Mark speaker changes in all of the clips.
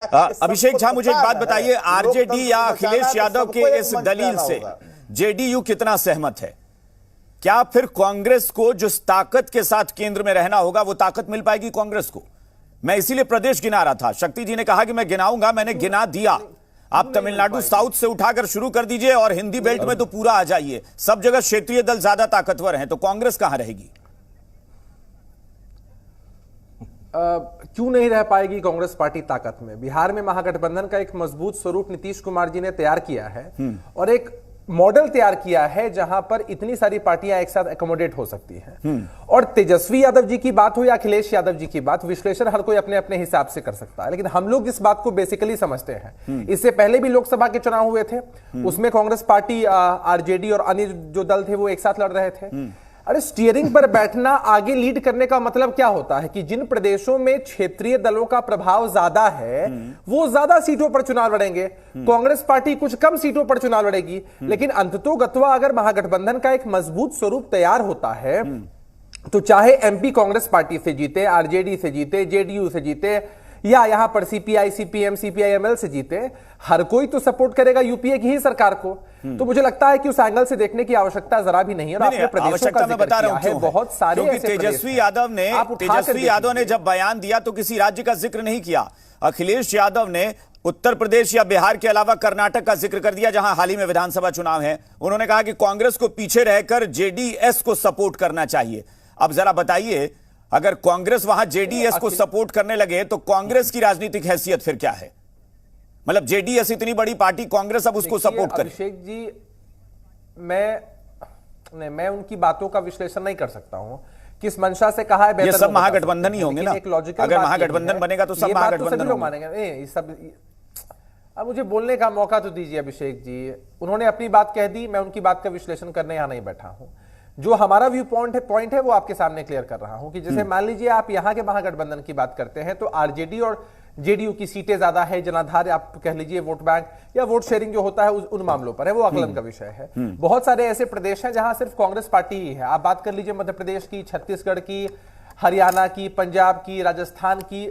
Speaker 1: अभिषेक झा, मुझे एक बात बताइए, आरजेडी या अखिलेश यादव के इस दलील से जेडीयू कितना सहमत है? क्या फिर कांग्रेस को जिस ताकत के साथ केंद्र में रहना होगा वो ताकत मिल पाएगी कांग्रेस को? मैं इसीलिए प्रदेश गिना रहा था। शक्ति जी ने कहा कि मैं गिनाऊंगा, मैंने गिना दिया। आप तमिलनाडु साउथ से उठाकर शुरू कर दीजिए और हिंदी बेल्ट में तो पूरा आ जाइए। सब जगह क्षेत्रीय दल ज्यादा ताकतवर हैं, तो कांग्रेस कहां रहेगी?
Speaker 2: क्यों नहीं रह पाएगी कांग्रेस पार्टी ताकत में? बिहार में महागठबंधन का एक मजबूत स्वरूप नीतीश कुमार जी ने तैयार किया है और एक मॉडल तैयार किया है जहां पर इतनी सारी पार्टियां एक साथ एकोमोडेट हो सकती हैं। और तेजस्वी यादव जी की बात हो या अखिलेश यादव जी की बात, विश्लेषण हर कोई अपने अपने हिसाब से कर सकता है, लेकिन हम लोग इस बात को बेसिकली समझते हैं। इससे पहले भी लोकसभा के चुनाव हुए थे, उसमें कांग्रेस पार्टी, आरजेडी और अन्य जो दल थे वो एक साथ लड़ रहे थे। अरे स्टीयरिंग पर बैठना, आगे लीड करने का मतलब क्या होता है कि जिन प्रदेशों में क्षेत्रीय दलों का प्रभाव ज्यादा है वो ज्यादा सीटों पर चुनाव लड़ेंगे। कांग्रेस पार्टी कुछ कम सीटों पर चुनाव लड़ेगी, लेकिन अंततोगत्वा अगर महागठबंधन का एक मजबूत स्वरूप तैयार होता है तो चाहे एमपी कांग्रेस पार्टी से जीते, आरजेडी से जीते, जेडीयू से जीते या यहां पर सीपीआई, सीपीएम, सीपीआईएमएल से जीते, हर कोई तो सपोर्ट करेगा यूपीए की ही सरकार को। तो मुझे लगता है कि उस एंगल से देखने की आवश्यकता जरा भी नहीं है।
Speaker 1: आवश्यकता मैं बता रहा हूं,
Speaker 2: बहुत सारे
Speaker 1: तेजस्वी यादव ने जब बयान दिया तो किसी राज्य का जिक्र नहीं किया। अखिलेश यादव ने उत्तर प्रदेश या बिहार के अलावा कर्नाटक का जिक्र कर दिया, जहां हाल ही में विधानसभा चुनाव है। उन्होंने कहा कि कांग्रेस को पीछे रहकर जेडीएस को सपोर्ट करना चाहिए। अब जरा बताइए, अगर कांग्रेस वहां जेडीएस को सपोर्ट करने लगे तो कांग्रेस की राजनीतिक हैसियत फिर क्या है? मतलब जेडीएस इतनी बड़ी पार्टी, कांग्रेस अब उसको सपोर्ट करे।
Speaker 2: अभिषेक जी, मैं उनकी बातों का विश्लेषण नहीं कर सकता हूं। किस मंशा से कहा है,
Speaker 1: ये सब महागठबंधन ही होंगे ना। अगर महागठबंधन बनेगा तो सब महागठबंधन
Speaker 2: लोग मानेंगे। सब अब मुझे बोलने का मौका तो दीजिए अभिषेक जी। उन्होंने अपनी बात कह दी, मैं उनकी बात का विश्लेषण करने यहां नहीं बैठा हूं। जो हमारा व्यू पॉइंट है वो आपके सामने क्लियर कर रहा हूं कि जैसे मान लीजिए आप यहां के महागठबंधन की बात करते हैं तो आरजेडी और जेडीयू की सीटें ज्यादा है, जनाधार आप कह लीजिए, वोट बैंक या वोट शेयरिंग जो होता है उन मामलों पर है, वो आकलन का विषय है। बहुत सारे ऐसे प्रदेश हैं जहां सिर्फ कांग्रेस पार्टी ही है। आप बात कर लीजिए मध्य प्रदेश की, छत्तीसगढ़ की, हरियाणा की, पंजाब की, राजस्थान की,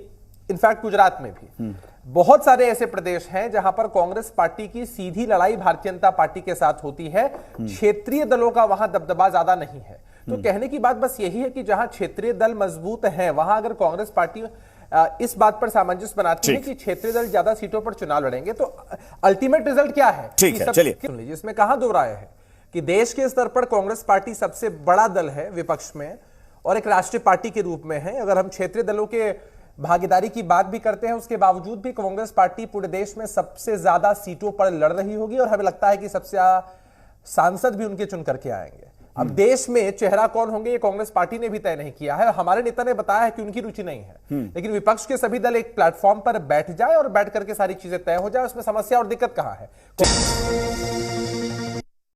Speaker 2: इनफैक्ट गुजरात में भी बहुत सारे ऐसे प्रदेश हैं जहां पर कांग्रेस पार्टी की सीधी लड़ाई भारतीय जनता पार्टी के साथ होती है। क्षेत्रीय दलों का वहां दबदबा ज्यादा नहीं है। तो कहने की बात बस यही है कि जहां क्षेत्रीय दल मजबूत हैं वहां अगर कांग्रेस पार्टी इस बात पर सामंजस्य बनाती है कि क्षेत्रीय दल ज्यादा सीटों पर चुनाव लड़ेंगे तो अल्टीमेट रिजल्ट क्या है?
Speaker 1: ठीक है, चलिए
Speaker 2: सुन लीजिए, इसमें कहां दो राय है कि देश के स्तर पर कांग्रेस पार्टी सबसे बड़ा दल है विपक्ष में और एक राष्ट्रीय पार्टी के रूप में है। अगर हम क्षेत्रीय दलों के भागीदारी की बात भी करते हैं, उसके बावजूद भी कांग्रेस पार्टी पूरे देश में सबसे ज्यादा सीटों पर लड़ रही होगी और हमें लगता है कि सबसे सांसद भी उनके चुन करके आएंगे। अब देश में चेहरा कौन होंगे ये कांग्रेस पार्टी ने भी तय नहीं किया है। हमारे नेता ने बताया है कि उनकी रुचि नहीं है, लेकिन विपक्ष के सभी दल एक प्लेटफॉर्म पर बैठ जाए और बैठ करके सारी चीजें तय हो जाए, उसमें समस्या और दिक्कत कहां है?